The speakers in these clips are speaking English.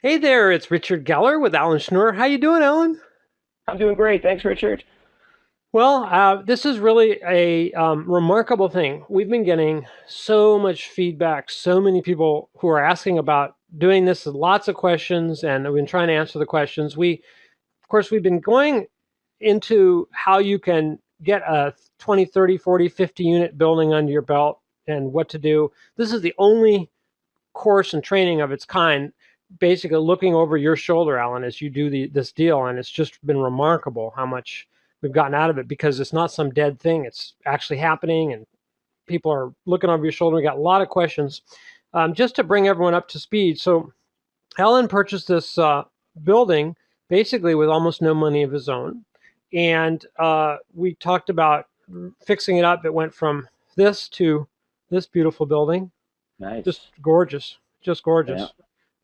Hey there, it's Richard Geller with Alan Schnur. How you doing, Alan? I'm doing great. Thanks, Richard. Well, this is really a remarkable thing. We've been getting so much feedback, so many people who are asking about doing this, lots of questions, and we've been trying to answer the questions. Of course, we've been going into how you can get a 20, 30, 40, 50 unit building under your belt and what to do. This is the only course and training of its kind, basically looking over your shoulder, Alan, as you do this deal. And it's just been remarkable how much we've gotten out of it because it's not some dead thing. It's actually happening, and people are looking over your shoulder. We got a lot of questions. Just to bring everyone up to speed. So, Alan purchased this building basically with almost no money of his own. And we talked about fixing it up. It went from this to this beautiful building, just Nice. gorgeous, just Yeah. gorgeous.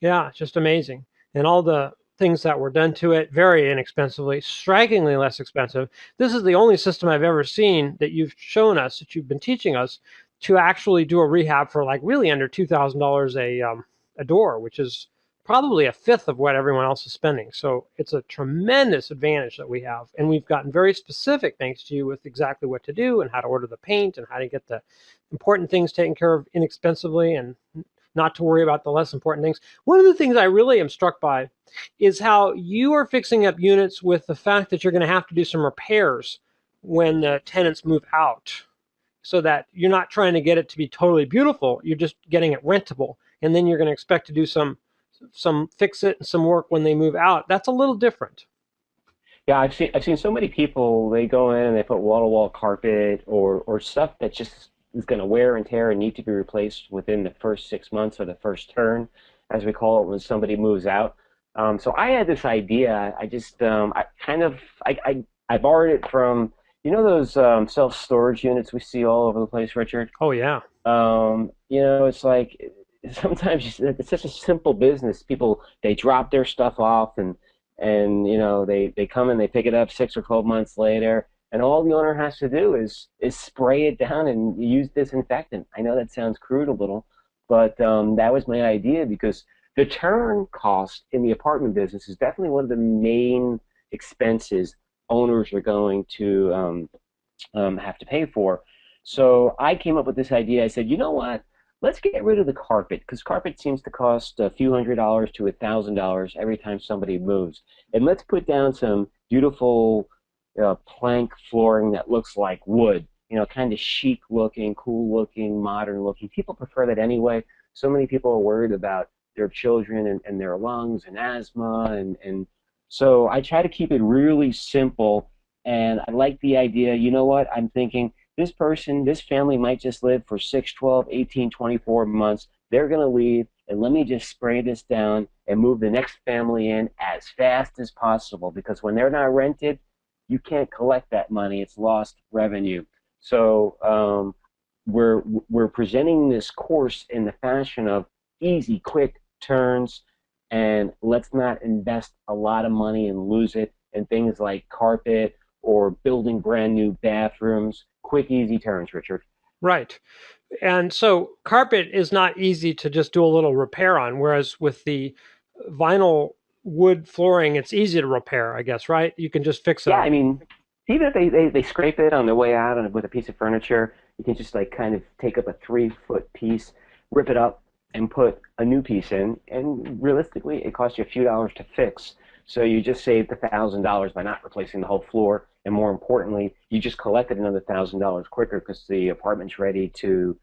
Yeah, just amazing. And all the things that were done to it very inexpensively, strikingly less expensive. This is the only system I've ever seen that you've shown us, that you've been teaching us, to actually do a rehab for like really under $2,000 a door, which is probably a fifth of what everyone else is spending. So it's a tremendous advantage that we have. And we've gotten very specific, thanks to you, with exactly what to do and how to order the paint and how to get the important things taken care of inexpensively and not to worry about the less important things. One of the things I really am struck by is how you are fixing up units with the fact that you're going to have to do some repairs when the tenants move out, so that you're not trying to get it to be totally beautiful. You're just getting it rentable, and then you're going to expect to do some fix it and some work when they move out. That's a little different. Yeah, I've seen so many people, they go in and they put wall-to-wall carpet or stuff that just is going to wear and tear and need to be replaced within the first 6 months or the first turn, as we call it, when somebody moves out. So I had this idea. I kind of I borrowed it from those self-storage units we see all over the place, Richard. Oh yeah. It's like sometimes it's such a simple business. People, they drop their stuff off and they come and they pick it up 6 or 12 months later, and all the owner has to do is spray it down and use disinfectant. I know that sounds crude a little, but that was my idea because the turn cost in the apartment business is definitely one of the main expenses owners are going to have to pay for. So I came up with this idea. I said, you know what? Let's get rid of the carpet because carpet seems to cost a few $100s to $1,000 every time somebody moves. And let's put down some beautiful plank flooring that looks like wood, kind of chic looking, cool looking, modern looking. People prefer that anyway. So many people are worried about their children and their lungs and asthma. And so I try to keep it really simple. And I like the idea. You know what? I'm thinking this person, this family might just live for 6, 12, 18, 24 months. They're going to leave, and let me just spray this down and move the next family in as fast as possible because when they're not rented, you can't collect that money. It's lost revenue. So we're presenting this course in the fashion of easy, quick turns, and let's not invest a lot of money and lose it in things like carpet or building brand new bathrooms. Quick, easy turns, Richard. Right. And so carpet is not easy to just do a little repair on, whereas with the vinyl wood flooring, it's easy to repair, I guess, right? You can just fix Yeah, a. I mean, even if they scrape it on their way out and with a piece of furniture, you can just like kind of take up a 3 foot piece, rip it up, and put a new piece in. And realistically, it costs you a few dollars to fix. So you just saved $1,000 by not replacing the whole floor. And more importantly, you just collected another $1,000 quicker because the apartment's ready to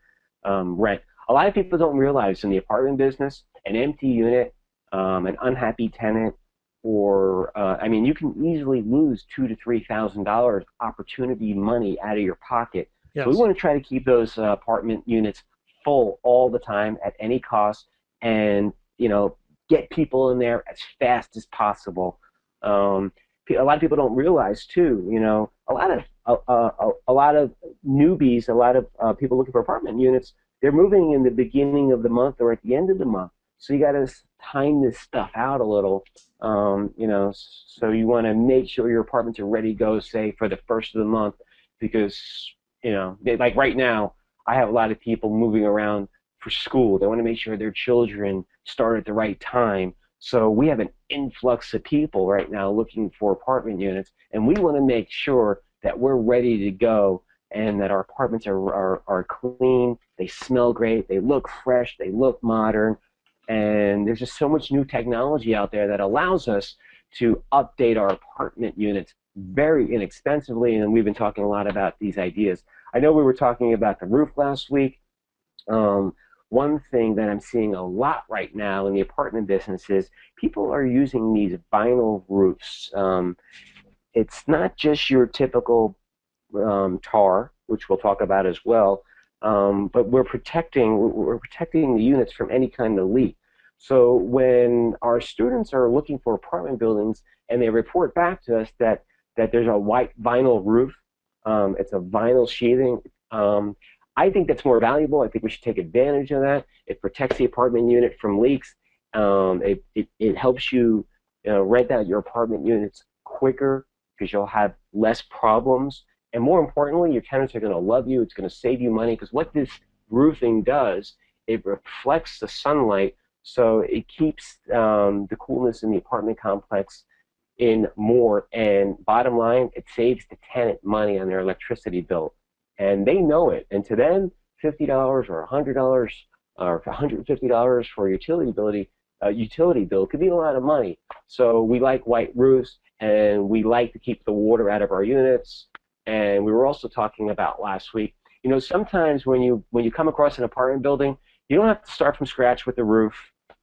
rent. A lot of people don't realize in the apartment business, an empty unit, an unhappy tenant, or I mean, you can easily lose $2,000 to $3,000 opportunity money out of your pocket. So we Yes. want to try to keep those apartment units full all the time at any cost, and get people in there as fast as possible. Um, a lot of people don't realize too. A lot of newbies, a lot of people looking for apartment units, they're moving in the beginning of the month or at the end of the month. So you got to time this stuff out a little, so you want to make sure your apartments are ready to go, say, for the first of the month, because, like right now, I have a lot of people moving around for school. They want to make sure their children start at the right time. So we have an influx of people right now looking for apartment units, and we want to make sure that we're ready to go and that our apartments are clean, they smell great, they look fresh, they look modern, and there's just so much new technology out there that allows us to update our apartment units very inexpensively. And we've been talking a lot about these ideas. I know we were talking about the roof last week. Um, One thing that I'm seeing a lot right now in the apartment business is people are using these vinyl roofs. It's not just your typical tar, which we'll talk about as well, but we're protecting the units from any kind of leak. So when our students are looking for apartment buildings and they report back to us that there's a white vinyl roof, it's a vinyl sheathing. I think that's more valuable. I think we should take advantage of that. It protects the apartment unit from leaks. It helps you, rent out your apartment units quicker because you'll have less problems. And more importantly, your tenants are going to love you. It's going to save you money because what this roofing does, it reflects the sunlight, so it keeps the coolness in the apartment complex in more. And bottom line, it saves the tenant money on their electricity bill, and they know it. And to them, $50 or $100 or $150 for a utility bill could be a lot of money. So we like white roofs, and we like to keep the water out of our units. And we were also talking about last week, sometimes when you come across an apartment building, you don't have to start from scratch with the roof.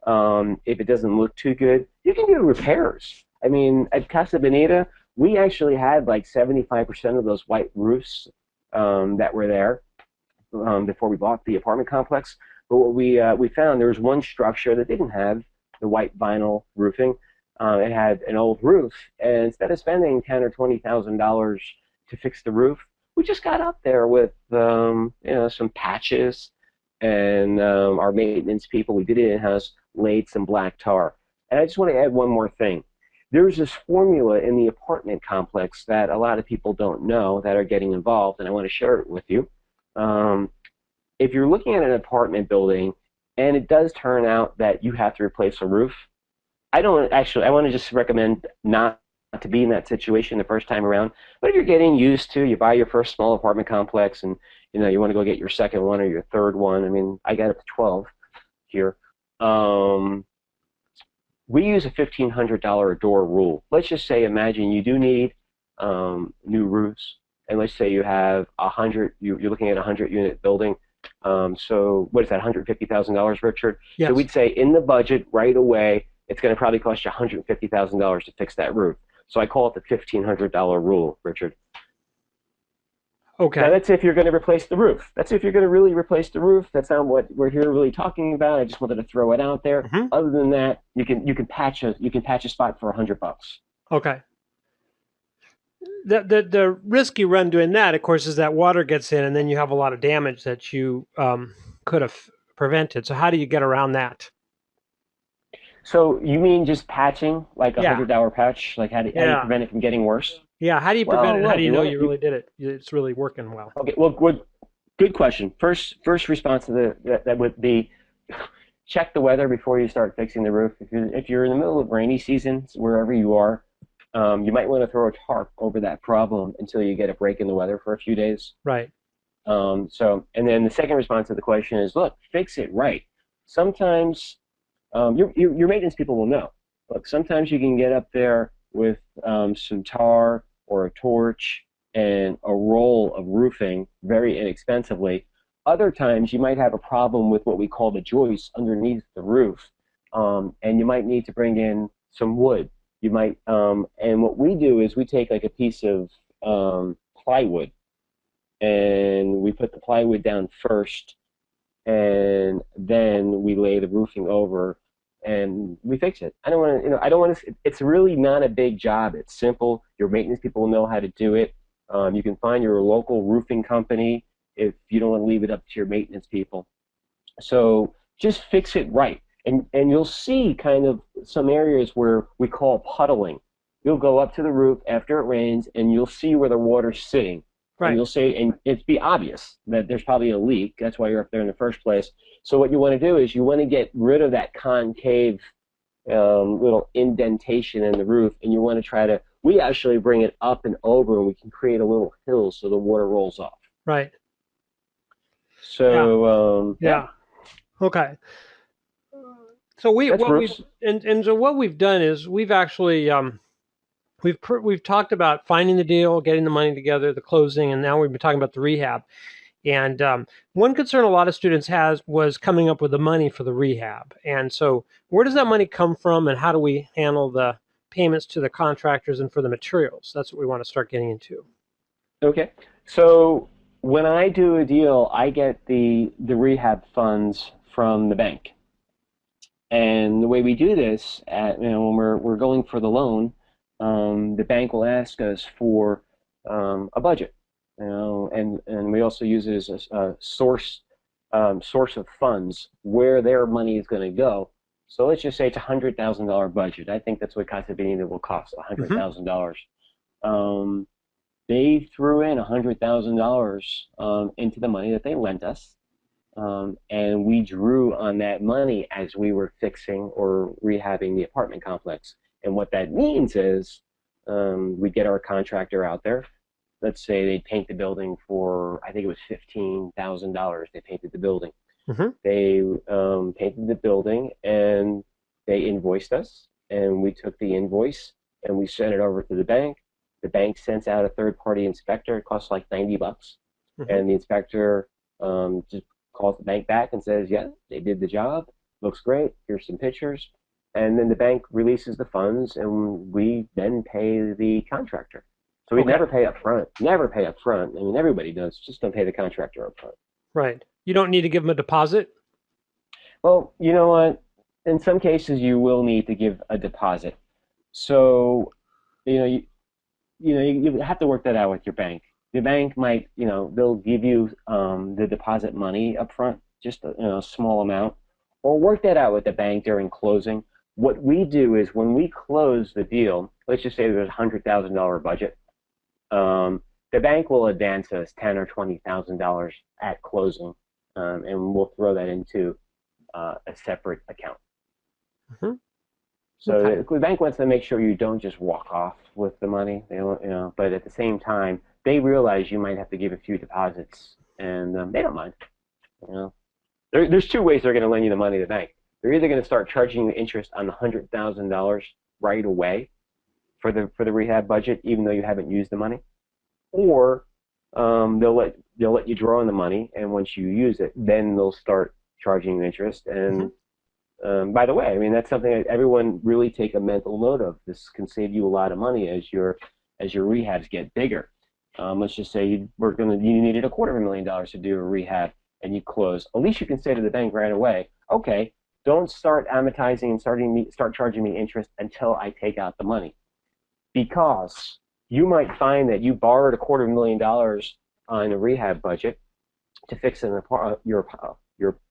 If it doesn't look too good, you can do repairs. I mean, at Casa Bonita, we actually had like 75% of those white roofs that were there before we bought the apartment complex. But what we found, there was one structure that didn't have the white vinyl roofing. It had an old roof, and instead of spending $10,000 or $20,000 to fix the roof, we just got up there with some patches, and our maintenance people, we did it in-house, laid some black tar. And I just want to add one more thing. There's this formula in the apartment complex that a lot of people don't know that are getting involved, and I want to share it with you. If you're looking at an apartment building and it does turn out that you have to replace a roof, I want to just recommend not to be in that situation the first time around. But if you're getting used to, you buy your first small apartment complex and you want to go get your second one or your third one. I mean, I got up to 12 here. We use a $1,500 door rule. Let's just say, imagine you do need new roofs, and let's say you have 100. You're looking at a 100-unit building. So what is that? $150,000, Richard. Yes. So we'd say in the budget right away, it's going to probably cost you $150,000 to fix that roof. So I call it the $1,500 rule, Richard. Okay. Now that's if you're going to replace the roof. That's if you're going to really replace the roof. That's not what we're here really talking about. I just wanted to throw it out there. Mm-hmm. Other than that, you can patch a spot for $100. Okay. The risk you run doing that, of course, is that water gets in, and then you have a lot of damage that you could have prevented. So how do you get around that? So you mean just patching, like a Yeah. $100 patch? Like how do you Yeah. prevent it from getting worse? Yeah. How do you prevent Well, it? And how look, do you know you really did it? It's really working well. okay. Well, good question. First response to that would be check the weather before you start fixing the roof. If you're in the middle of rainy season, wherever you are, you might want to throw a tarp over that problem until you get a break in the weather for a few days. Right. And then the second response to the question is, look, fix it right. Sometimes your maintenance people will know. Look, sometimes you can get up there with some tar or a torch and a roll of roofing very inexpensively. Other times you might have a problem with what we call the joists underneath the roof, and you might need to bring in some wood. You might, and what we do is we take like a piece of plywood, and we put the plywood down first, and then we lay the roofing over, and we fix it. I don't want to. It's really not a big job. It's simple. Your maintenance people will know how to do it. You can find your local roofing company if you don't want to leave it up to your maintenance people. So just fix it right. And you'll see kind of some areas where we call puddling. You'll go up to the roof after it rains, and you'll see where the water's sitting. Right. And you'll say, and it'd be obvious that there's probably a leak. That's why you're up there in the first place. So what you want to do is you want to get rid of that concave little indentation in the roof, and you want to try to, we actually bring it up and over, and we can create a little hill so the water rolls off. Right. Yeah. So, yeah, Yeah. Okay. So we that's what we roofs. and so what we've done is we've actually we've talked about finding the deal, getting the money together, the closing, and now we've been talking about the rehab. And one concern a lot of students has was coming up with the money for the rehab. And so, where does that money come from, and how do we handle the payments to the contractors and for the materials? That's what we want to start getting into. Okay. So when I do a deal, I get the rehab funds from the bank. And the way we do this, when we're going for the loan, the bank will ask us for a budget, and we also use it as a source of funds where their money is going to go. So let's just say it's $100,000 budget. I think that's what Casa Bonita will cost, Hmm. $100,000. Um, they threw in $100,000 into the money that they lent us, and we drew on that money as we were fixing or rehabbing the apartment complex. And what that means is we get our contractor out there. Let's say they paint the building for, I think it was $15,000. They painted the building. Hmm. They painted the building and they invoiced us. And we took the invoice and we sent it over to the bank. The bank sends out a third party inspector. It costs like $90. Hmm. And the inspector just calls the bank back and says, yeah, they did the job. Looks great. Here's some pictures. And then the bank releases the funds and we then pay the contractor. So we Okay. never pay up front. Never pay up front. I mean, everybody does. Just don't pay the contractor up front. Right. You don't need to give them a deposit. Well, you know what? In some cases, you will need to give a deposit. So, you know, you have to work that out with your bank. The bank might, they'll give you the deposit money up front, just a small amount, or work that out with the bank during closing. What we do is when we close the deal, let's just say there's a $100,000 budget, um, the bank will advance us $10,000 or $20,000 at closing, and we'll throw that into a separate account. Hmm. Okay. So the bank wants to make sure you don't just walk off with the money. They don't, but at the same time, they realize you might have to give a few deposits, and they don't mind. You know, there's two ways they're going to lend you the money to the bank. They're either going to start charging you interest on the $100,000 right away for the rehab budget, even though you haven't used the money, or they'll let you draw on the money, and once you use it, then they'll start charging you interest. Hmm. And by the way, I mean that's something that everyone really take a mental note of. This can save you a lot of money as your rehabs get bigger. Let's just say you needed $250,000 to do a rehab and you close. At least you can say to the bank right away, okay, don't start amortizing and start charging me interest until I take out the money, because you might find that you borrowed $250,000 on a rehab budget to fix your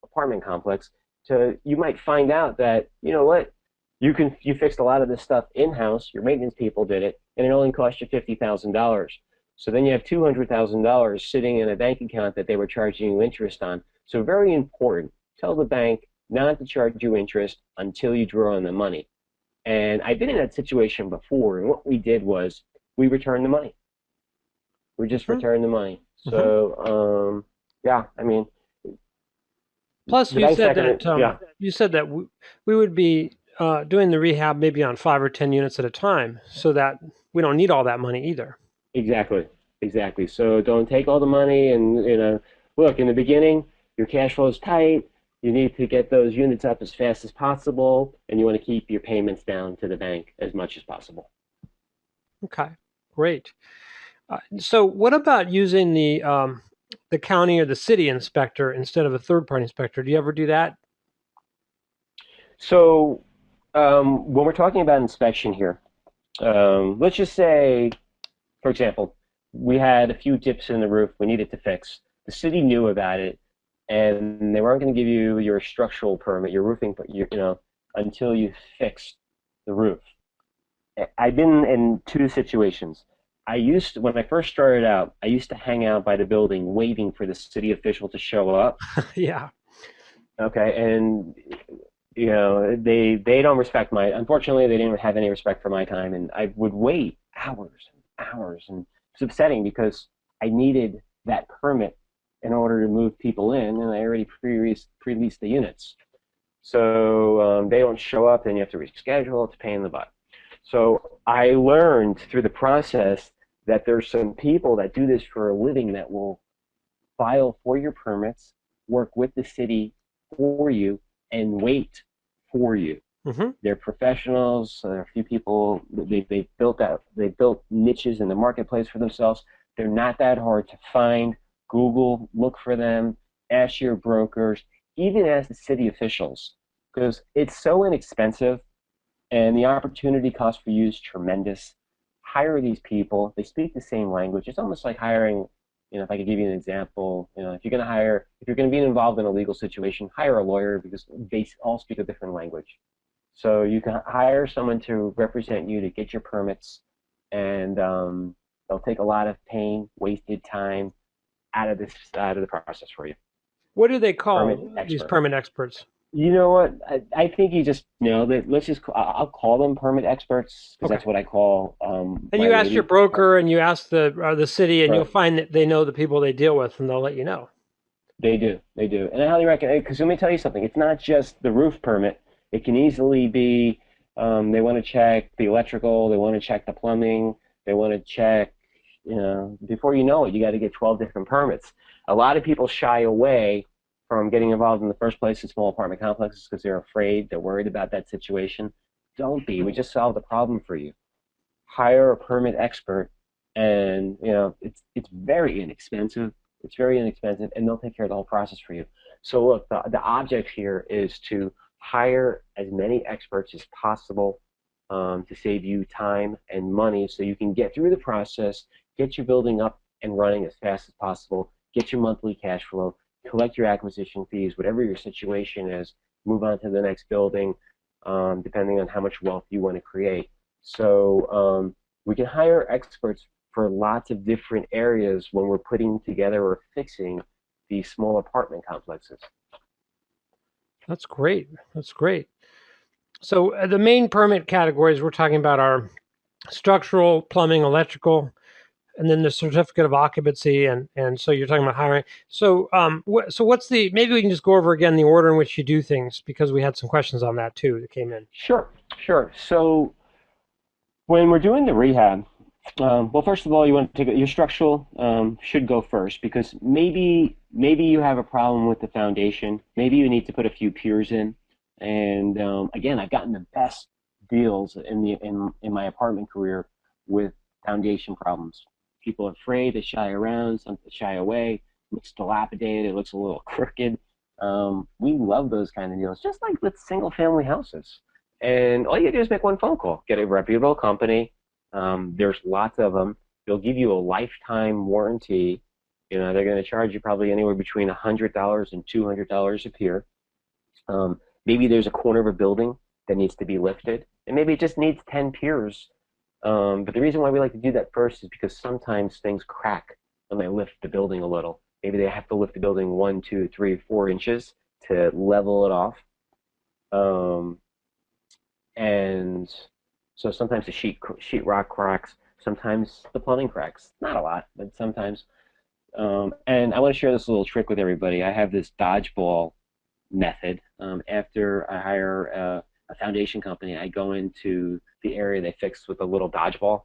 apartment complex. You might find out that, you know what, you fixed a lot of this stuff in house. Your maintenance people did it, and it only cost you $50,000. So then you have $200,000 sitting in a bank account that they were charging you interest on. So very important. Tell the bank not to charge you interest until you draw on the money. And I've been in that situation before, and what we did was we returned the money. We just Hmm. returned the money. Hmm. So yeah, I mean, Plus, the bank's not going to, yeah, you said that we would be doing the rehab maybe on 5 or 10 units at a time, so that we don't need all that money either. exactly, exactly. So don't take all the money, and look, in the beginning, your cash flow is tight. You need to get those units up as fast as possible, and you want to keep your payments down to the bank as much as possible. Okay, great. So, what about using the county or the city inspector instead of a third party inspector? Do you ever do that? So when we're talking about inspection here, let's just say, for example, we had a few dips in the roof we needed to fix. The city knew about it, and they weren't going to give you your structural permit, your roofing, until you fixed the roof. I've been in two situations. When I first started out, I used to hang out by the building waiting for the city official to show up. Yeah. Okay, and you know, they don't respect my. Unfortunately, they didn't have any respect for my time, and I would wait hours and hours, and it's upsetting because I needed that permit in order to move people in, and I already pre-leased the units. So they don't show up, then you have to reschedule. It's a pain in the butt. So I learned through the process that there's some people that do this for a living that will file for your permits, work with the city for you, and wait for you. Hmm. They're professionals. A few people they built niches in the marketplace for themselves. They're not that hard to find. Google, look for them. Ask your brokers, even ask the city officials, because it's so inexpensive and the opportunity cost for you is tremendous. Hire these people. They speak the same language. It's almost like hiring, if I could give you an example, if you're going to be involved in a legal situation, hire a lawyer because they all speak a different language. So you can hire someone to represent you to get your permits, and they'll take a lot of pain, wasted time out of the process for you. What do they Permit call these expert. permit experts? You know what? I think you just nailed it. I'll call them permit experts because Okay. that's what I call And my you ask your lady. broker and you ask the city, and you'll Right. find that they know the people they deal with, and they'll let you know. They do. And I highly recommend, because let me tell you something. It's not just the roof permit. It can easily be, they want to check the electrical, they want to check the plumbing, they want to check, before you know it, you got to get 12 different permits. A lot of people shy away from getting involved in the first place in small apartment complexes because they're afraid, they're worried about that situation. Don't be. We just solved the problem for you. Hire a permit expert, and it's very inexpensive. It's very inexpensive, and they'll take care of the whole process for you. So look, the object here is to hire as many experts as possible, to save you time and money, so you can get through the process, get your building up and running as fast as possible, get your monthly cash flow, collect your acquisition fees, whatever your situation is, move on to the next building, depending on how much wealth you want to create. So we can hire experts for lots of different areas when we're putting together or fixing these small apartment complexes. That's great. That's great. So the main permit categories we're talking about are structural, plumbing, electrical, and then the certificate of occupancy, and so you're talking about hiring. So so what's the maybe we can just go over again the order in which you do things because we had some questions on that too that came in. Sure, sure. So when we're doing the rehab, well, first of all, you want to take your structural should go first because maybe you have a problem with the foundation. Maybe you need to put a few piers in. And again, I've gotten the best deals in my apartment career with foundation problems. People are afraid, they shy around, some shy away. It looks dilapidated, it looks a little crooked. We love those kind of deals, just like with single family houses. And all you do is make one phone call, get a reputable company. There's lots of them. They'll give you a lifetime warranty. They're going to charge you probably anywhere between $100 and $200 a pier. Maybe there's a corner of a building that needs to be lifted, and maybe it just needs 10 piers. But the reason why we like to do that first is because sometimes things crack when they lift the building a little. Maybe they have to lift the building 1, 2, 3, 4 inches to level it off. Um, and so sometimes the sheetrock cracks, sometimes the plumbing cracks. Not a lot, but sometimes. And I want to share this little trick with everybody. I have this dodgeball method. After I hire a foundation company, I go into the area they fixed with a little dodgeball,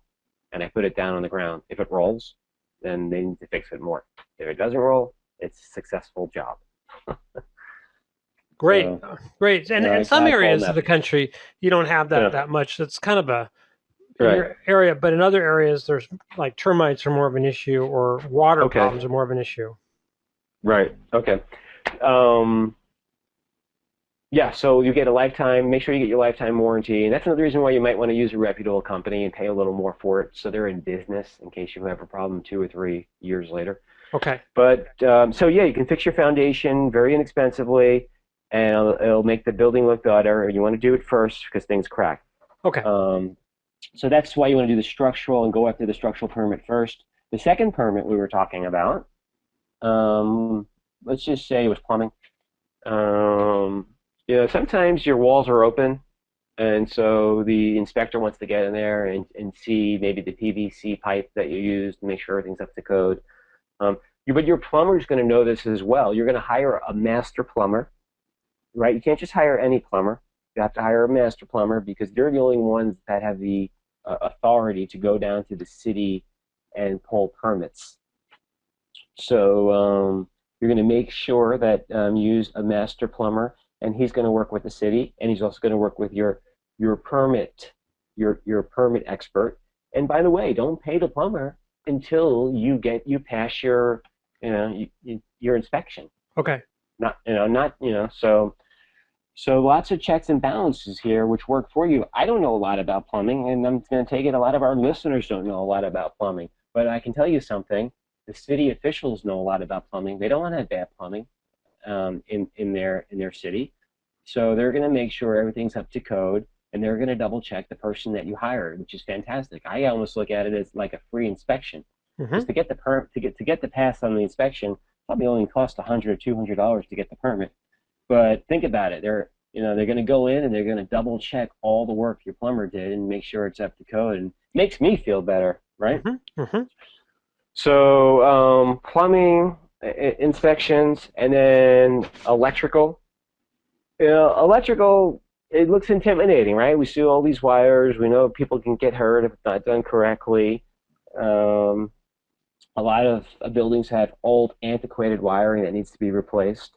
and I put it down on the ground. If it rolls, then they need to fix it more. If it doesn't roll, it's a successful job. Great, So, great. And in some dodgeball areas of the method. country, you don't have Yeah, that much. It's kind of a right, area, but in other areas, there's like termites are more of an issue, or water okay, problems are more of an issue. right, okay. Um, Yeah, so you get a lifetime, make sure you get your lifetime warranty. And that's another reason why you might want to use a reputable company and pay a little more for it. So they're in business in case you have a problem 2 or 3 years later. Okay, But so yeah, you can fix your foundation very inexpensively and it'll make the building look better. You want to do it first because things crack. okay, Um, so that's why you want to do the structural and go after the structural permit first. The second permit we were talking about, let's just say it was plumbing. Um, sometimes your walls are open, and so the inspector wants to get in there and see maybe the PVC pipe that you use to make sure everything's up to code. Um, but your plumber is going to know this as well. You're going to hire a master plumber, right? You can't just hire any plumber. You have to hire a master plumber because they're the only ones that have the authority to go down to the city and pull permits. So you're going to make sure that you use a master plumber, and he's going to work with the city, and he's also going to work with your permit your permit expert. And by the way, don't pay the plumber until you pass your your inspection. Okay. So lots of checks and balances here, which work for you. I don't know a lot about plumbing, and I'm going to take it a lot of our listeners don't know a lot about plumbing. But I can tell you something: the city officials know a lot about plumbing. They don't want to have bad plumbing in their city, so they're going to make sure everything's up to code, and they're going to double check the person that you hired, which is fantastic. I almost look at it as like a free inspection, Hmm. because to get the pass on the inspection probably only cost $100 or $200 to get the permit. But think about it. They're going to go in and they're going to double check all the work your plumber did and make sure it's up to code, and makes me feel better, right? Hmm. Hmm. So plumbing inspections, and then electrical. Electrical, it looks intimidating, right? We see all these wires. We know people can get hurt if it's not done correctly. Um, a lot of buildings have old, antiquated wiring that needs to be replaced.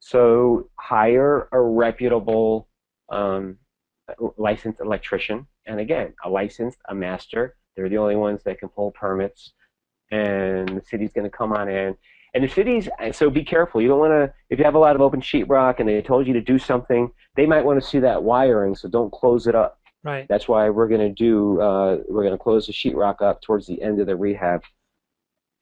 So hire a reputable um, licensed electrician, and again, a master. They're the only ones that can pull permits, and the city's going to come on in. And the cities, so be careful. You don't want to, if you have a lot of open sheetrock and they told you to do something, they might want to see that wiring, so don't close it up. Right. That's why we're going to close the sheetrock up towards the end of the rehab.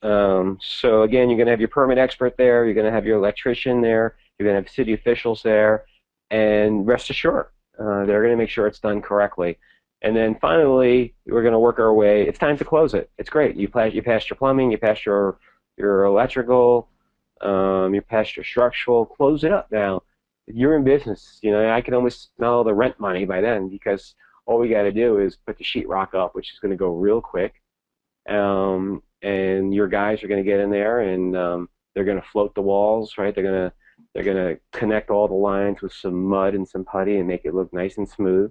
So again, you're going to have your permit expert there. You're going to have your electrician there. You're going to have city officials there, and rest assured, they're going to make sure it's done correctly. And then finally, we're going to work our way. It's time to close it. It's great. You passed your plumbing. You passed your electrical. You passed your structural. Close it up now. You're in business. I can almost smell the rent money by then, because all we got to do is put the sheetrock up, which is going to go real quick. And your guys are going to get in there, and they're going to float the walls, right? They're going to connect all the lines with some mud and some putty and make it look nice and smooth.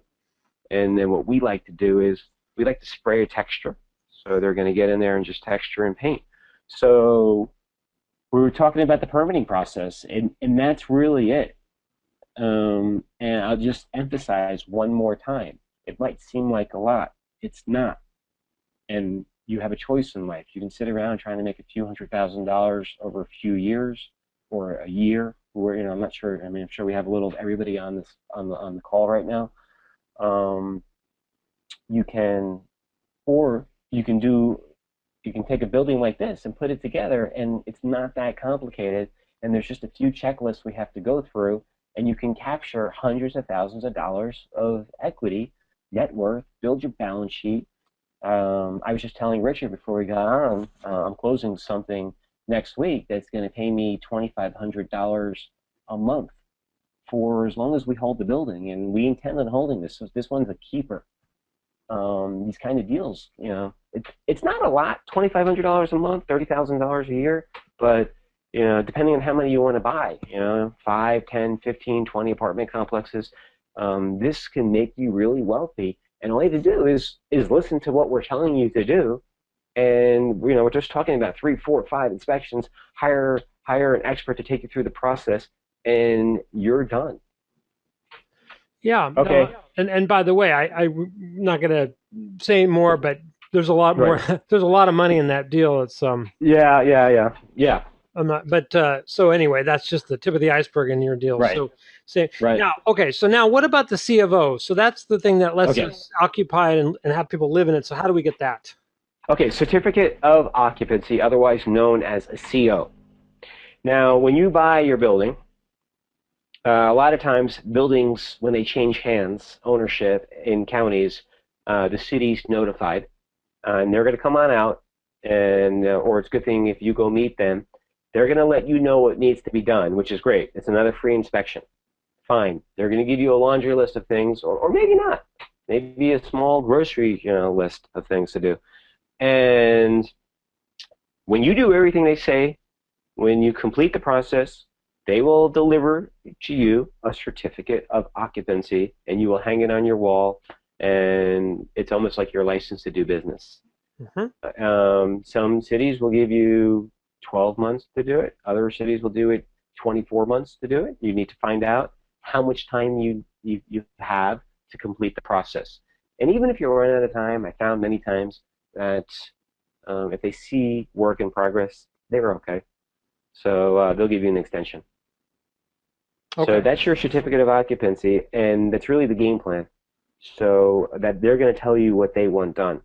And then what we like to do is we like to spray a texture. So they're going to get in there and just texture and paint. So we were talking about the permitting process, and that's really it. And I'll just emphasize one more time. It might seem like a lot. It's not. And you have a choice in life. You can sit around trying to make a few $100,000 over a few years or a year. Where I'm not sure. I mean, I'm sure we have a little of everybody on this on the call right now. Um, you can, or you can take a building like this and put it together, and it's not that complicated. And there's just a few checklists we have to go through, and you can capture hundreds of thousands of dollars of equity, net worth, build your balance sheet. I was just telling Richard before we got on, I'm closing something next week that's going to pay me $2,500 a month for as long as we hold the building, and we intend on holding this. So this one's a keeper. These kind of deals, it's not a lot, $2,500 a month, $30,000 a year, but depending on how many you want to buy, 5, 10, 15, 20 apartment complexes, this can make you really wealthy. And all you have to do is listen to what we're telling you to do. And we're just talking about 3, 4, 5 inspections. Hire an expert to take you through the process, and you're done. Yeah. Okay. And by the way, I'm not going to say more, but there's a lot more. Right. There's a lot of money in that deal. It's Yeah. I'm not, but so anyway, that's just the tip of the iceberg in your deal. Right. So, say Right. now, okay. So now, what about the C of O? So that's the thing that lets Okay. us occupy it and have people live in it. So how do we get that? Okay. Certificate of occupancy, otherwise known as a CO. Now, when you buy your building, a lot of times buildings, when they change hands, ownership in counties, the city's notified, and they're going to come on out, and or it's a good thing if you go meet them. They're going to let you know what needs to be done, which is great. It's another free inspection. fine. They're going to give you a laundry list of things, or maybe not. Maybe a small grocery, list of things to do. And when you do everything they say, when you complete the process, they will deliver to you a certificate of occupancy, and you will hang it on your wall, and it's almost like your license to do business. Hmm. Some cities will give you 12 months to do it. Other cities will do it 24 months to do it. You need to find out how much time you have to complete the process. And even if you're running out of time, I found many times that if they see work in progress, they're okay. So they'll give you an extension. So Okay. that's your certificate of occupancy, and that's really the game plan. So that they're going to tell you what they want done.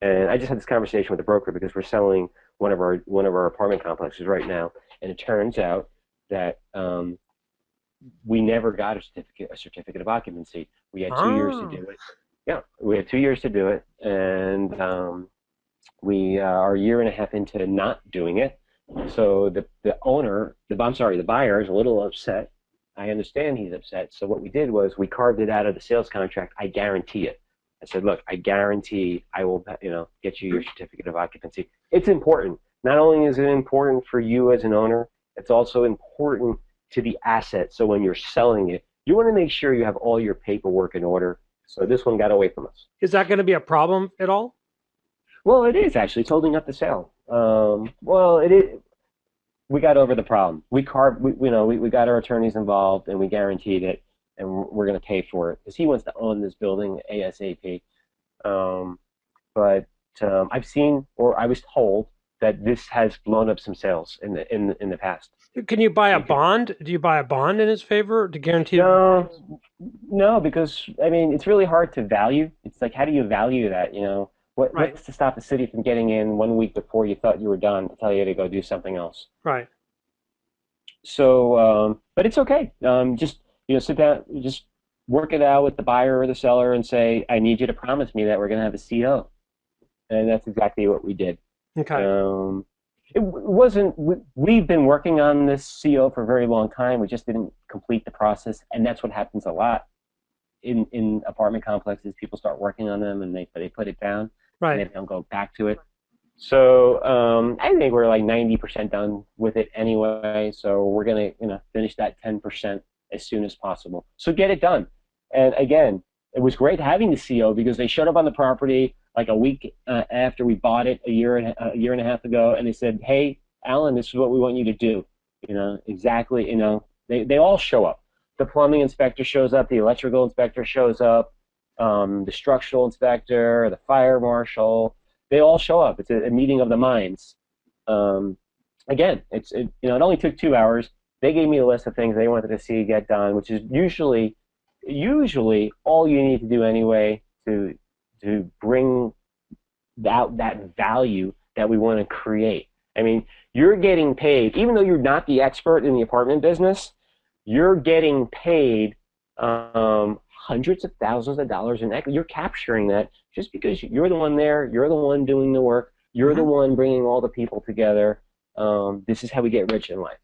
And I just had this conversation with the broker because we're selling one of our apartment complexes right now, and it turns out that we never got a certificate of occupancy. We had 2 years to Oh. do it. Yeah, we had 2 years to do it, and we are a year and a half into not doing it. So the owner, I'm sorry, the buyer is a little upset. I understand he's upset. So what we did was we carved it out of the sales contract. I guarantee it. I said, look, I guarantee I will, get you your certificate of occupancy. It's important. Not only is it important for you as an owner, it's also important to the asset. So when you're selling it, you want to make sure you have all your paperwork in order. So this one got away from us. Is that going to be a problem at all? Well, it is actually. It's holding up the sale. Well, it is. We got over the problem. We got our attorneys involved, and we guaranteed it, and we're going to pay for it because he wants to own this building ASAP. Um, but I've seen, or I was told, that this has blown up some sales in the past. Can you buy a Because bond? Do you buy a bond in his favor to guarantee? no, no, because I mean it's really hard to value. It's like how do you value that? Right. What's to stop the city from getting in 1 week before you thought you were done to tell you to go do something else? Right. So, but it's okay. Just sit down, just work it out with the buyer or the seller, and say, I need you to promise me that we're going to have a CO, and that's exactly what we did. Okay. Um, it wasn't. We've been working on this CO for a very long time. We just didn't complete the process, and that's what happens a lot in apartment complexes. People start working on them, and they put it down, and Right. they don't go back to it. So I think we're like 90% done with it anyway. So we're gonna finish that 10% as soon as possible. So get it done. And again, it was great having the CO because they showed up on the property like a week after we bought it a year and a half ago, and they said, "Hey, Alan, this is what we want you to do." Exactly. They all show up. The plumbing inspector shows up. The electrical inspector shows up. The structural inspector, the fire marshal, they all show up. It's a meeting of the minds. Um, Again, it only took 2 hours. They gave me a list of things they wanted to see get done, which is usually all you need to do anyway to bring out that value that we want to create. I mean, you're getting paid, even though you're not the expert in the apartment business, you're getting paid hundreds of thousands of dollars in equity. You're capturing that just because you're the one there, you're the one doing the work, you're the Hmm. one bringing all the people together. This is how we get rich in life.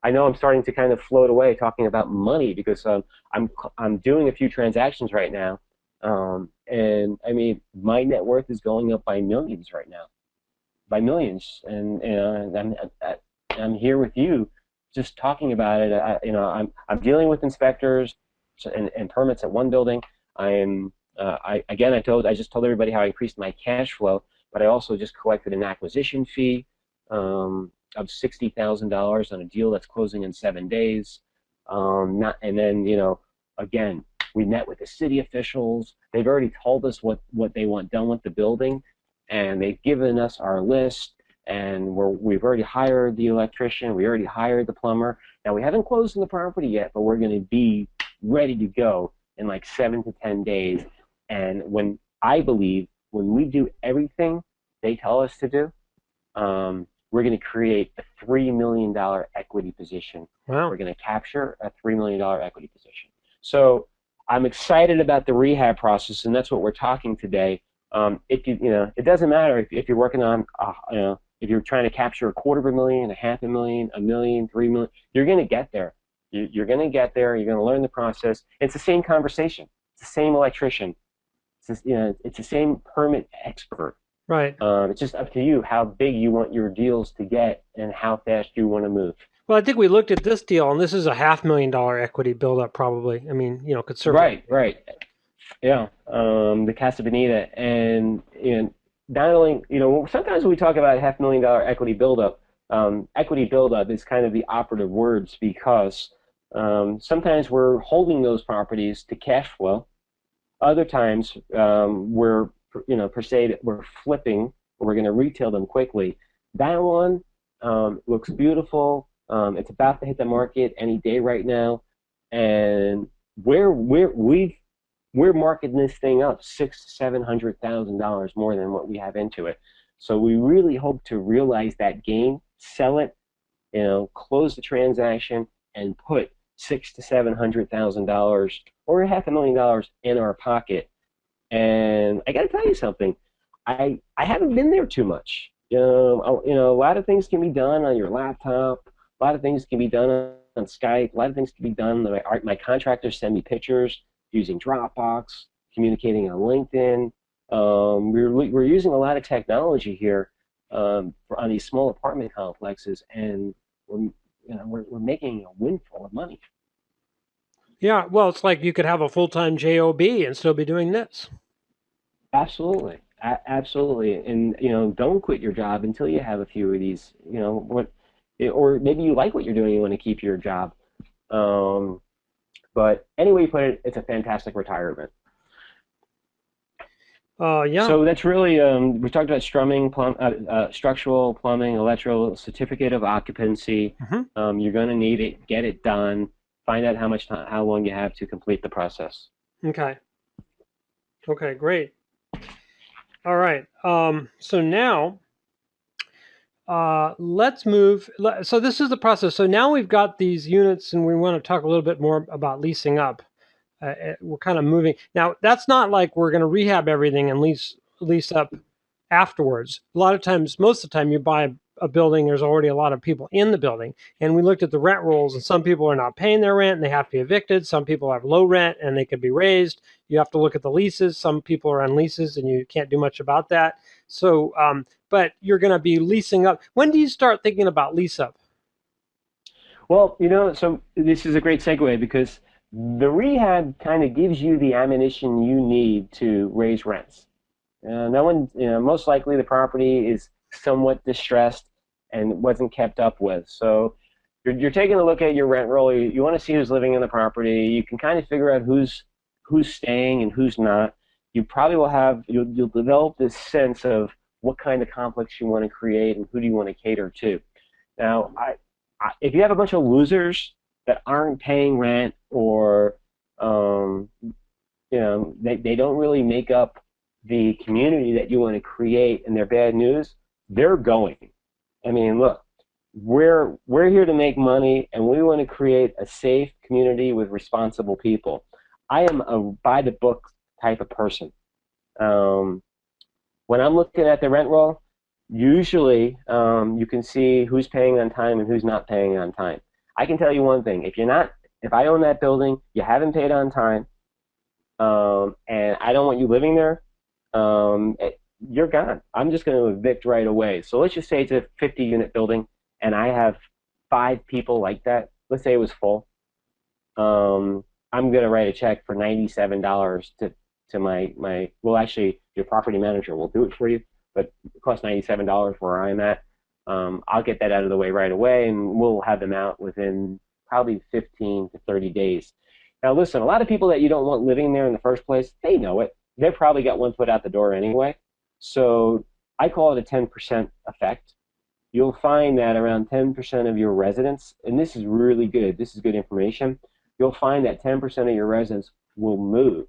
I know I'm starting to kind of float away talking about money because I'm doing a few transactions right now, and I mean my net worth is going up by millions right now, by millions, and I'm here with you, just talking about it. I'm dealing with inspectors and permits at one building. I just told everybody how I increased my cash flow, but I also just collected an acquisition fee of $60,000 on a deal that's closing in 7 days. Not and then again we met with the city officials. They've already told us what they want done with the building, and they've given us our list. And we've already hired the electrician. We already hired the plumber. Now we haven't closed on the property yet, but we're going to be ready to go in like 7 to 10 days. And I believe when we do everything they tell us to do, we're going to create a $3 million equity position. Wow. We're going to capture a $3 million equity position. So I'm excited about the rehab process, and that's what we're talking today. It doesn't matter if you're working on, if you're trying to capture $250,000, $500,000, $1 million, $1 million, $3 million, you're going to get there. You're going to get there. You're going to learn the process. It's the same conversation. It's the same electrician. It's the same permit expert. Right. It's just up to you how big you want your deals to get and how fast you want to move. Well, I think we looked at this deal, and this is a $500,000 equity buildup, probably. I mean, conservative. Right, right. Yeah, the Casa Bonita, and not only sometimes when we talk about $500,000 equity buildup is kind of the operative words because sometimes we're holding those properties to cash flow. Other times we're per se we're flipping, or we're going to retail them quickly. That one looks beautiful. It's about to hit the market any day right now, and we're marketing this thing up $600,000 to $700,000 more than what we have into it. So we really hope to realize that gain, sell it, close the transaction, and put $600,000 to $700,000 or $500,000 in our pocket. And I got to tell you something, I haven't been there too much. A lot of things can be done on your laptop. A lot of things can be done on Skype. A lot of things can be done. My contractors send me pictures using Dropbox, communicating on LinkedIn. We're using a lot of technology here on these small apartment complexes, and we're making a windfall of money. Yeah, well, it's like you could have a full-time job and still be doing this. Absolutely, absolutely, and don't quit your job until you have a few of these. Or maybe you like what you're doing, you want to keep your job. Um, but anyway you put it, it's a fantastic retirement. Yeah. So that's really we talked about structural, plumbing, electrical, certificate of occupancy. Hmm. You're going to need it. Get it done. Find out how much time, how long you have to complete the process. Okay. Okay, great. All right. So now let's move. So this is the process. So now we've got these units, and we want to talk a little bit more about leasing up. We're kind of moving now. That's not like we're going to rehab everything and lease up afterwards. A lot of times, most of the time, you buy a building, there's already a lot of people in the building. And we looked at the rent rolls, and some people are not paying their rent and they have to be evicted. Some people have low rent and they could be raised. You have to look at the leases. Some people are on leases and you can't do much about that. So, but you're going to be leasing up. When do you start thinking about lease up? Well, so this is a great segue because the rehab kind of gives you the ammunition you need to raise rents. No one, most likely the property is somewhat distressed and wasn't kept up with. So you're taking a look at your rent roll. You want to see who's living in the property. You can kind of figure out who's staying and who's not. You probably will you'll develop this sense of what kind of complex you want to create and who do you want to cater to. Now, if you have a bunch of losers that aren't paying rent or they don't really make up the community that you want to create and they're bad news, they're going. I mean, look, we're here to make money and we want to create a safe community with responsible people. I am a by the book type of person. When I'm looking at the rent roll, usually you can see who's paying on time and who's not paying on time. I can tell you one thing: if I own that building, you haven't paid on time, and I don't want you living there, you're gone. I'm just going to evict right away. So let's just say it's a 50-unit building, and I have 5 people like that. Let's say it was full. I'm going to write a check for $97 to my well, actually, your property manager will do it for you, but it costs $97 where I'm at. I'll get that out of the way right away, and we'll have them out within probably 15 to 30 days. Now, listen, a lot of people that you don't want living there in the first place, they know it. They've probably got one foot out the door anyway. So I call it a 10% effect. You'll find that around 10% of your residents, and this is really good, this is good information, you'll find that 10% of your residents will move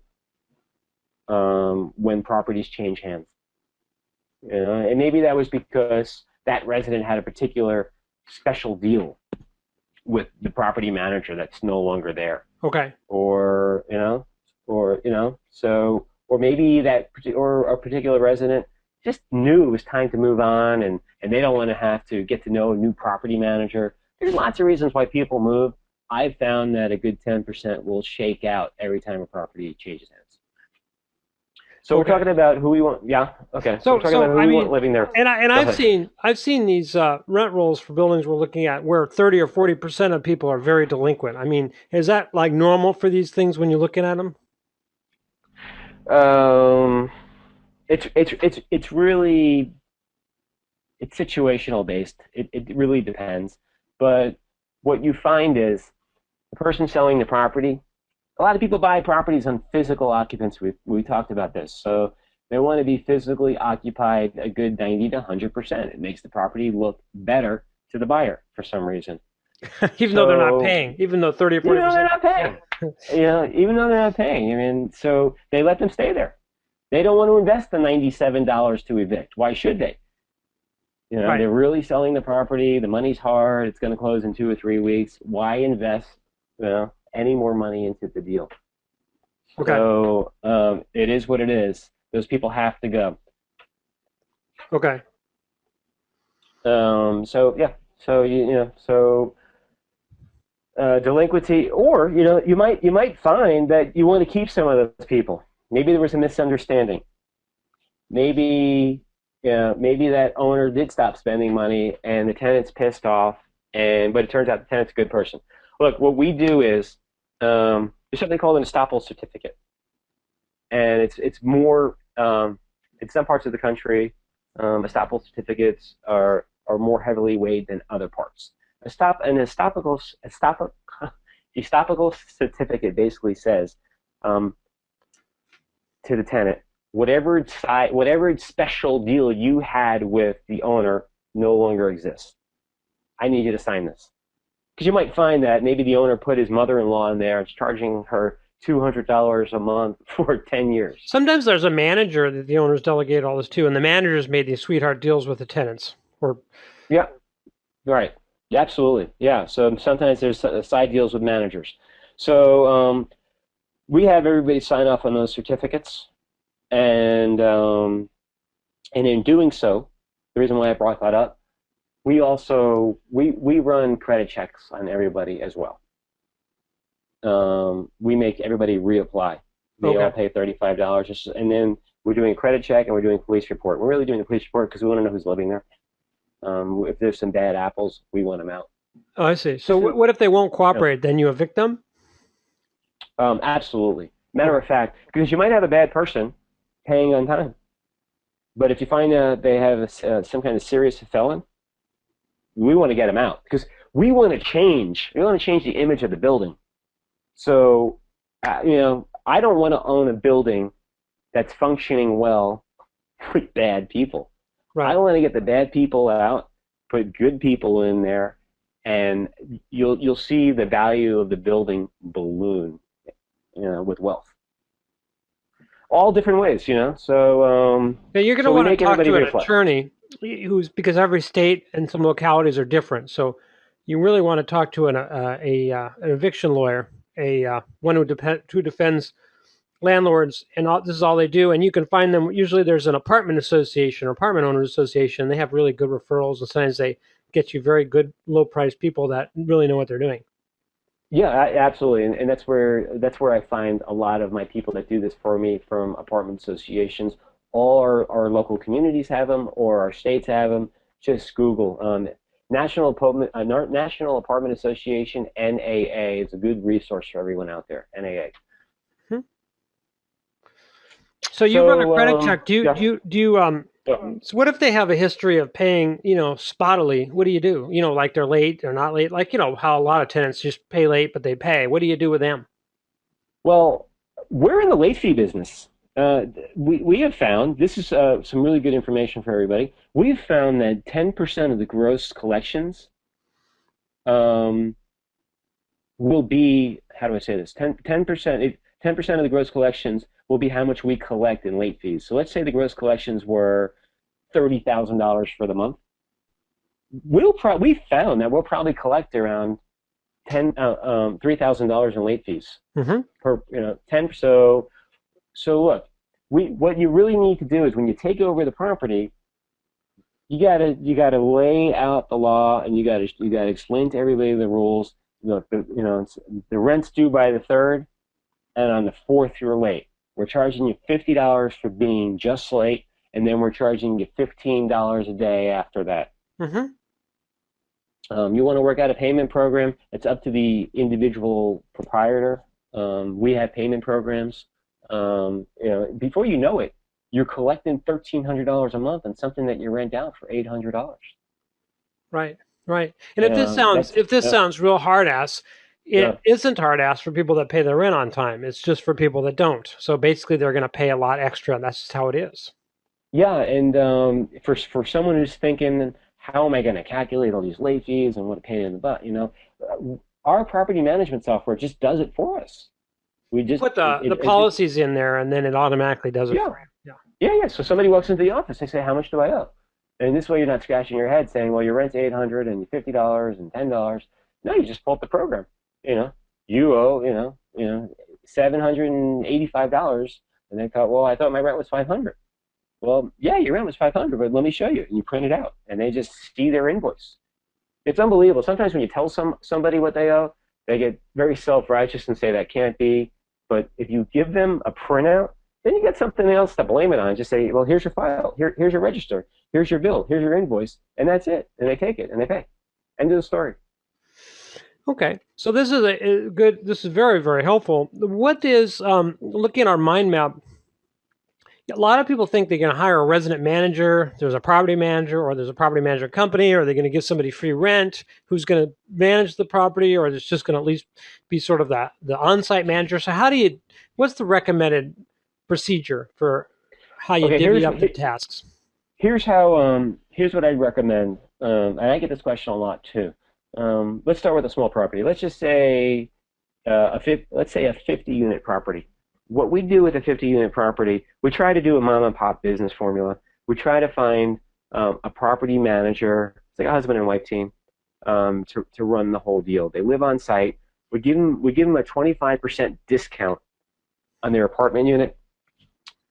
when properties change hands. And maybe that was because that resident had a particular special deal with the property manager that's no longer there. Okay. Or so, or maybe or a particular resident just knew it was time to move on, and they don't want to have to get to know a new property manager. There's lots of reasons why people move. I've found that a good 10% will shake out every time a property changes hands. So we're Okay. talking about who we want. Yeah. Okay. So we're talking about So who I we want mean, living there. and Go I've ahead. seen these rent rolls for buildings we're looking at where 30 or 40% of people are very delinquent. I mean, is that like normal for these things when you're looking at them? Um, it's really it's situational based. It really depends. But what you find is the person selling the property. A lot of people buy properties on physical occupants. We talked about this. So they want to be physically occupied a good 90 to 100%. It makes the property look better to the buyer for some reason. Even though they're not So paying, even though 30 or even though they're 40%. not paying, even though they're not paying, I mean, so they let them stay there. They don't want to invest the $97 to evict. Why should they? Right. They're really selling the property. The money's hard. It's going to close in 2 or 3 weeks. Why invest, any more money into the deal? Okay. So it is what it is. Those people have to go. Okay. So yeah. So delinquency, or you might find that you want to keep some of those people. Maybe there was a misunderstanding. Maybe maybe that owner did stop spending money and the tenant's pissed off, but it turns out the tenant's a good person. Look, what we do is there's something called an estoppel certificate, and it's more in some parts of the country, estoppel certificates are more heavily weighed than other parts. An estoppel certificate basically says um, to the tenant, whatever special deal you had with the owner no longer exists. I need you to sign this. Because you might find that maybe the owner put his mother-in-law in there and is charging her $200 a month for 10 years. Sometimes there's a manager that the owners delegate all this to, and the managers made these sweetheart deals with the tenants. Or Yeah, right. Yeah, absolutely. Yeah. So sometimes there's side deals with managers. So we have everybody sign off on those certificates, and in doing so, the reason why I brought that up, we run credit checks on everybody as well. We make everybody reapply. They all okay, pay $35, and then we're doing a credit check and we're doing a police report. We're really doing a police report because we want to know who's living there. If there's some bad apples, we want them out. oh, I see. So Just to, what if they won't you know, cooperate? Then you evict them? absolutely. Matter Okay. of fact, because you might have a bad person paying on time, but if you find they have some kind of serious felon, we want to get them out because we want to change. We want to change the image of the building. So, I don't want to own a building that's functioning well with bad people. I Right. want to get the bad people out, put good people in there, and you'll see the value of the building balloon, with wealth. All different ways, Now you're going to So we want to make talk everybody to an reapply. attorney who's because every state and some localities are different. So you really want to talk to an eviction lawyer, a one who defends landlords, and this is all they do. And you can find them. Usually, there's an apartment association or apartment owners association. They have really good referrals, and sometimes they get you very good low price people that really know what they're doing. Yeah, absolutely, and that's where I find a lot of my people that do this for me from apartment associations. All our local communities have them, or our states have them. Just Google National Apartment Association (NAA) is a good resource for everyone out there. NAA. Hmm. So you run a So credit check. yeah. Do you Yeah. So what if they have a history of paying, spottily? What do you do? Like they're late, they're not late. Like, how a lot of tenants just pay late, but they pay. What do you do with them? Well, we're in the late fee business. We have found this is some really good information for everybody. We've found that 10% of the gross collections um, will be, how do I say this? 10% of the gross collections will be how much we collect in late fees. So let's say the gross collections were $30,000 for the month. We found that we'll probably collect around $3,000 in late fees Hmm. per 10. So look, what you really need to do is when you take over the property, you gotta lay out the law, and you gotta explain to everybody the rules. Look, the rent's due by the third, and on the fourth you're late. We're charging you $50 for being just late, and then we're charging you $15 a day after that. Hmm. You want to work out a payment program? It's up to the individual proprietor. We have payment programs. Before you know it, you're collecting $1,300 a month on something that you rent out for $800. Right, right. And if this sounds That's if this sounds real hard ass, yeah, it isn't hard ass for people that pay their rent on time. It's just for people that don't. So basically, they're going to pay a lot extra, and that's just how it is. yeah. And for someone who's thinking, how am I going to calculate all these late fees and what a pain in the butt? Our property management software just does it for us. We You just put the it just policies in there, and then it automatically does it yeah. for you. Yeah. Yeah. So somebody walks into the office, they say, "How much do I owe?" And this way, you're not scratching your head saying, "Well, your rent's 800 and $50 and $10." No, you just pull up the program. You know, you owe $785, and they thought, "Well, I thought my rent was 500." Well, yeah, your rent was 500, but let me show you. And you print it out, and they just see their invoice. It's unbelievable. Sometimes when you tell somebody what they owe, they get very self-righteous and say that can't be. But if you give them a printout, then you get something else to blame it on. Just say, well, here's your file. Here's your register. Here's your bill. Here's your invoice. And that's it. And they take it and they pay. End of the story. Okay, so this is a good. This is very, very helpful. What is looking at our mind map? A lot of people think they're going to hire a resident manager. There's a property manager, or there's a property management company, or they're going to give somebody free rent who's going to manage the property, or it's just going to at least be sort of the on-site manager. So how do you? What's the recommended procedure for how you Okay, divvy up the tasks? here's what I'd recommend. And I get this question a lot too. Let's start with a small property. Let's just say let's say a 50 unit property. What we do with a 50 unit property, we try to do a mom and pop business formula. We try to find a property manager, it's like a husband and wife team, to run the whole deal. They live on site. We give them a 25% discount on their apartment unit,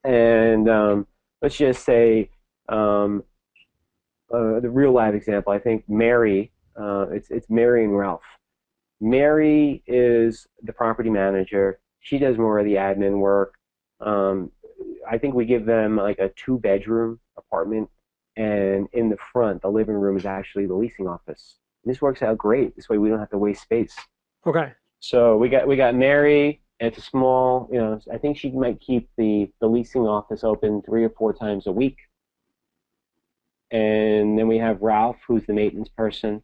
and let's just say um, the real live example. I think Mary. It's Mary and Ralph. Mary is the property manager. She does more of the admin work. Um, I think we give them like a two-bedroom apartment, and in the front, the living room is actually the leasing office. And this works out great. This way, we don't have to waste space. Okay. So we got Mary. It's a small, I think she might keep the leasing office open 3 or 4 times a week. And then we have Ralph, who's the maintenance person,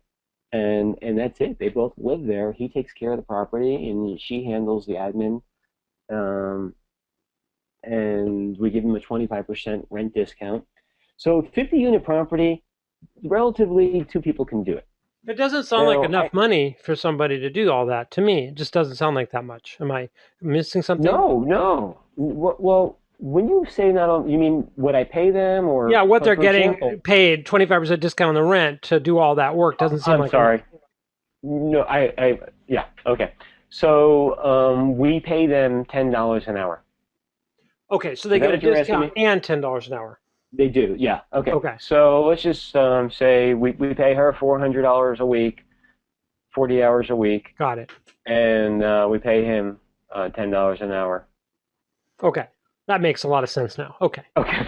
and that's it. They both live there. He takes care of the property, and she handles the admin. Um, and we give him a 25% rent discount. So 50 unit property, relatively, two people can do it. It doesn't sound like Now, enough money for somebody to do all that. To me, it just doesn't sound like that much. Am I missing something? no, no. Well, when you say not on, you mean what I pay them, or Yeah, what they're for example, getting paid 25% discount on the rent to do all that work doesn't seem I'm like enough. sorry. No, yeah, okay. So we pay them $10 an hour. Okay, so they Is that get a what you're asking discount me? and $10 an hour. They do, yeah. Okay. Okay, So let's just say we pay her $400 a week, 40 hours a week, got it. and we pay him $10 an hour. Okay, that makes a lot of sense now. Okay. Okay.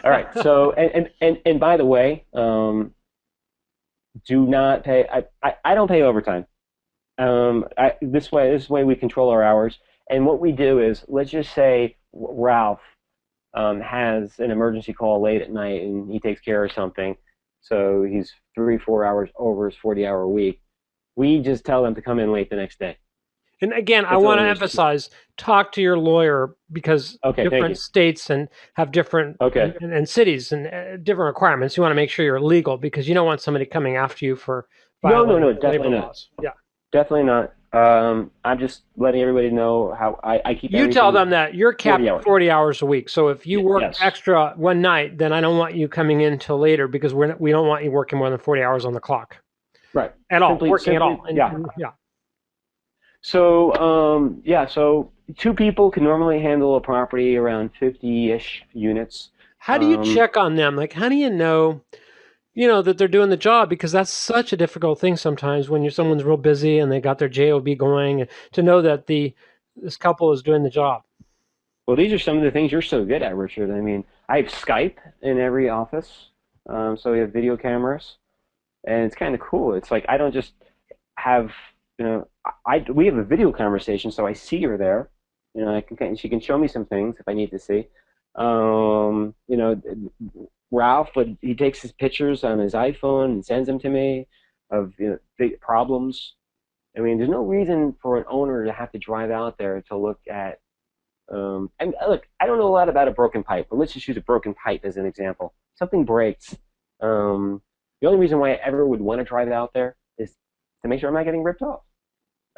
All right. So and by the way, do not pay. I don't pay overtime. This way we control our hours. And what we do is, let's just say Ralph has an emergency call late at night and he takes care of something, so he's 3 4 hours over his 40-hour week. We just tell them to come in late the next day. And again, I That's all want to there is. emphasize talk to your lawyer because Okay. Thank different you. states and have different Okay. and cities and different requirements. You want to make sure you're legal because you don't want somebody coming after you for No, no, violating no. the labor Definitely not. laws. Yeah. Definitely not. I'm just letting everybody know how I keep You tell everything them that you're 40 capped at hours. 40 hours a week. So if you work Yes. extra one night, then I don't want you coming in till later because we don't want you working more than 40 hours on the clock Right. at all, Simply, working at simply, all. yeah. Yeah. So, so two people can normally handle a property around 50-ish units. How do you Um, check on them? Like, how do you know? that they're doing the job, because that's such a difficult thing sometimes when someone's real busy and they got their job going, to know that this couple is doing the job. Well, these are some of the things you're so good at, Richard. I mean, I have Skype in every office, so we have video cameras, and it's kind of cool. It's like I don't just have, we have a video conversation, so I see her there. She can show me some things if I need to see. Um, you know, Ralph, but he takes his pictures on his iPhone and sends them to me of big problems. I mean, there's no reason for an owner to have to drive out there to look at. And look, I don't know a lot about a broken pipe, but let's just use a broken pipe as an example. Something breaks. The only reason why I ever would want to drive out there is to make sure I'm not getting ripped off.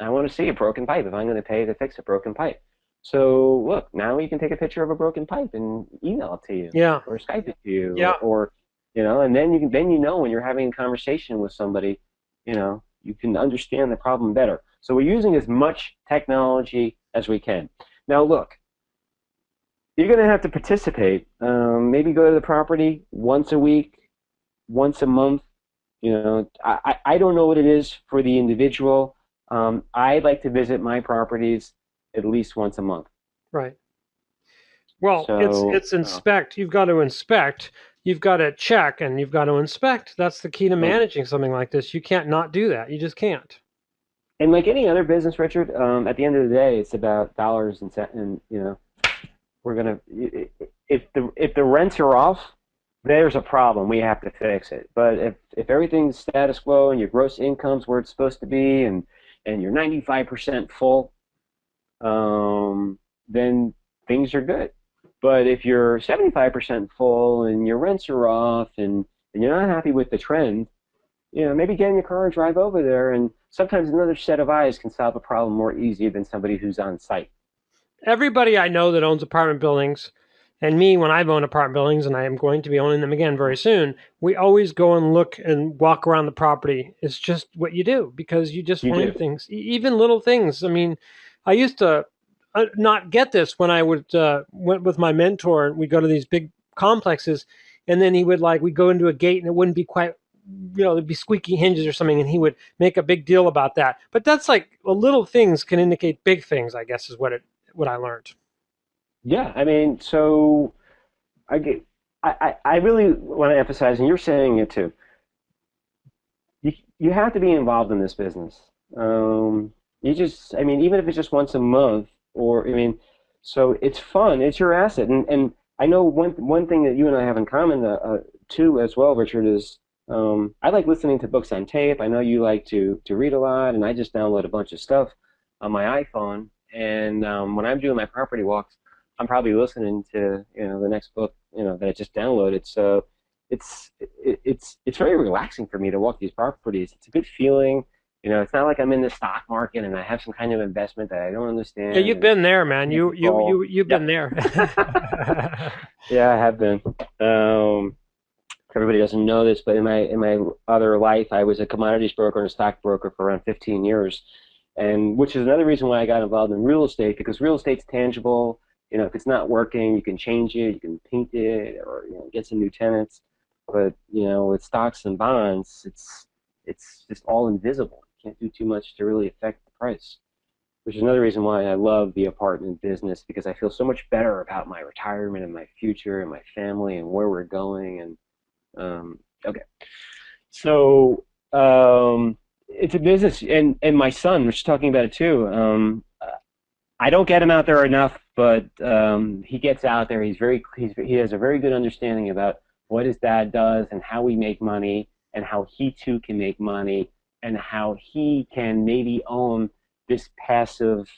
I want to see a broken pipe if I'm going to pay to fix a broken pipe. So look, now you can take a picture of a broken pipe and email it to you, Yeah. or Skype it to you, Yeah. and then when you're having a conversation with somebody, you can understand the problem better. So we're using as much technology as we can. Now look, you're going to have to participate. Maybe go to the property once a week, once a month. I don't know what it is for the individual. I like to visit my properties at least once a month. Right. Well, it's So, it's inspect. You've got to inspect. You've got to check, and you've got to inspect. That's the key to and, managing something like this. You can't not do that. You just can't. and like any other business, Richard, at the end of the day, it's about dollars and cents. And we're gonna if the rents are off, there's a problem. We have to fix it. But if everything's status quo and your gross income's where it's supposed to be, and you're 95% full, then things are good. But if you're 75% full and your rents are off, and you're not happy with the trend, maybe get in your car and drive over there. And sometimes another set of eyes can solve a problem more easy than somebody who's on site. Everybody I know that owns apartment buildings, and me when I've owned apartment buildings, and I am going to be owning them again very soon, we always go and look and walk around the property. It's just what you do, because you just You find do. things, even little things. I mean, I used to not get this when I would went with my mentor, and we go to these big complexes, and then he would we go into a gate and it wouldn't be quite, there'd be squeaky hinges or something, and he would make a big deal about that. But that's little things can indicate big things, I guess, is what I learned. Yeah, I mean, so I get, I really want to emphasize, and you're saying it too. You have to be involved in this business. I mean, even if it's just once a month, or I mean, so it's fun. It's your asset, and I know one thing that you and I have in common too as well, Richard, is I like listening to books on tape. I know you like to read a lot, and I just download a bunch of stuff on my iPhone. And when I'm doing my property walks, I'm probably listening to the next book that I just downloaded. So it's very relaxing for me to walk these properties. It's a good feeling. It's not like I'm in the stock market and I have some kind of investment that I don't Yeah, understand you've and been there, man. can't control. You've Yeah, been there. yeah, I have been. Everybody doesn't know this, but in my other life, I was a commodities broker and a stock broker for around 15 years, and which is another reason why I got involved in real estate, because real estate's tangible. If it's not working, you can change it, you can paint it, or get some new tenants. But with stocks and bonds, it's just all invisible. You can't do too much to really affect the price. Which is another reason why I love the apartment business, because I feel so much better about my retirement and my future and my family and where we're going. And okay, so it's a business, and my son was talking about it too. I don't get him out there enough, but he gets out there. He has a very good understanding about what his dad does and how we make money and how he too can make money and how he can maybe own this passive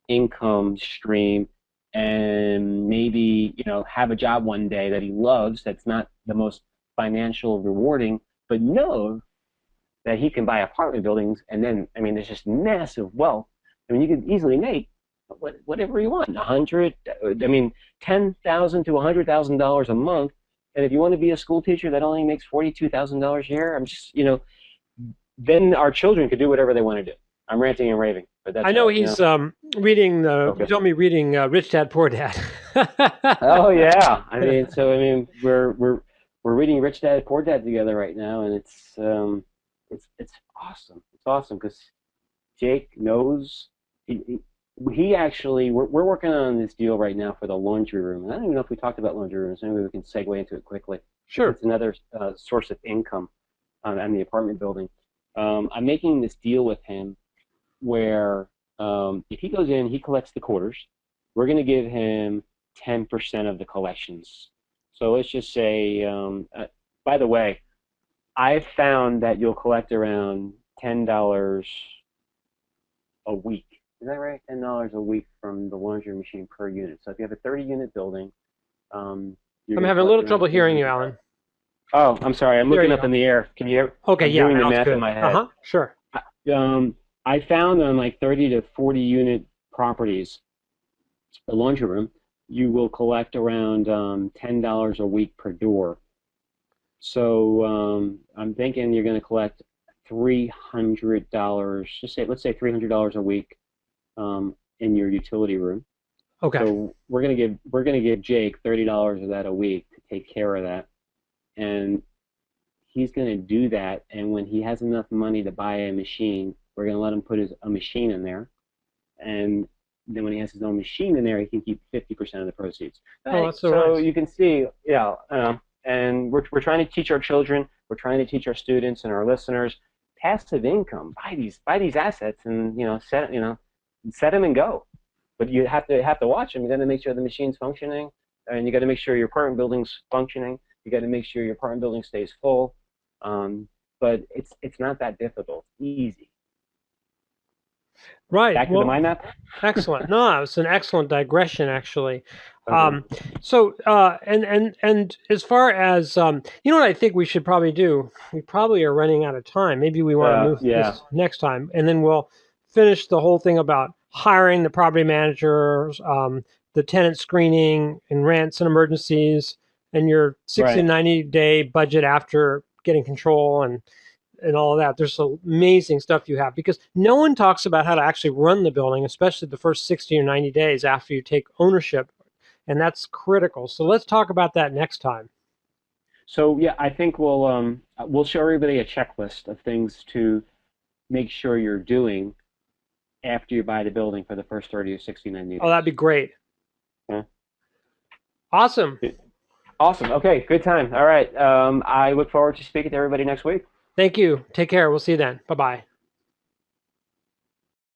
income stream and maybe have a job one day that he loves, that's not the most financial rewarding, but know that he can buy apartment buildings. And then, I mean, there's just massive wealth. I mean, you could easily make whatever you want, 100, I mean, $10,000 to $100,000 a month. And if you want to be a school teacher that only makes $42,000 a year, I'm just, then our children could do whatever they want to do. I'm ranting and raving, but I that's know all, he's reading. You Okay. told me reading Rich Dad Poor Dad. Oh yeah. I mean, so I mean, we're we're reading Rich Dad Poor Dad together right now, and it's awesome. It's awesome because Jake knows he actually we're working on this deal right now for the laundry room. And I don't even know if we talked about laundry rooms. Maybe we can segue into it quickly because Sure. it's another source of income on the apartment building. I'm making this deal with him where if he goes in, he collects the quarters. We're going to give him 10% of the collections. So let's just say, by the way, I've found that you'll collect around $10 a week. Is that right? $10 a week from the laundry machine per unit. So if you have a 30-unit building, you're I'm going to having a collect little around trouble hearing you, $300. Alan. Oh, I'm sorry. I'm There looking you up go. in the air. Can you hear? Okay, I'm yeah, doing the now it's math in good. my head. Uh-huh, sure. I found on like 30 to 40 unit properties, the laundry room, you will collect around $10 a week per door. So I'm thinking you're going to collect $300. Let's say $300 a week in your utility room. Okay. So we're gonna give Jake $30 of that a week to take care of that, and he's gonna do that. And when he has enough money to buy a machine, we're gonna let him put a machine in there, and then when he has his own machine in there, he can keep 50% of the proceeds. Oh, Right. that's so So nice. you can see, yeah, and we're trying to teach our children, we're trying to teach our students and our listeners passive income. Buy these assets, and set them and go. But you have to watch them. You got to make sure the machine's functioning, and you got to make sure your apartment building's functioning. You got to make sure your apartment building stays full. Um, but it's not that difficult. Easy. Right. Back to the Well, mind map. excellent. No, it's an excellent digression, actually. Okay. And as far as you know, what I think we should probably do. We probably are running out of time. Maybe we want to move Yeah. this next time, and then we'll finish the whole thing about hiring the property managers, the tenant screening, and rents and emergencies, and your 60 to Right. 90-day budget after getting control and all of that. There's some amazing stuff you have because no one talks about how to actually run the building, especially the first 60 or 90 days after you take ownership. And that's critical. So let's talk about that next time. So yeah, I think we'll show everybody a checklist of things to make sure you're doing after you buy the building for the first 30 or 60, 90 Oh, that'd days. be great. Yeah. Awesome. Awesome. Okay, good time. All right. I look forward to speaking to everybody next week. Thank you. Take care. We'll see you then. Bye bye.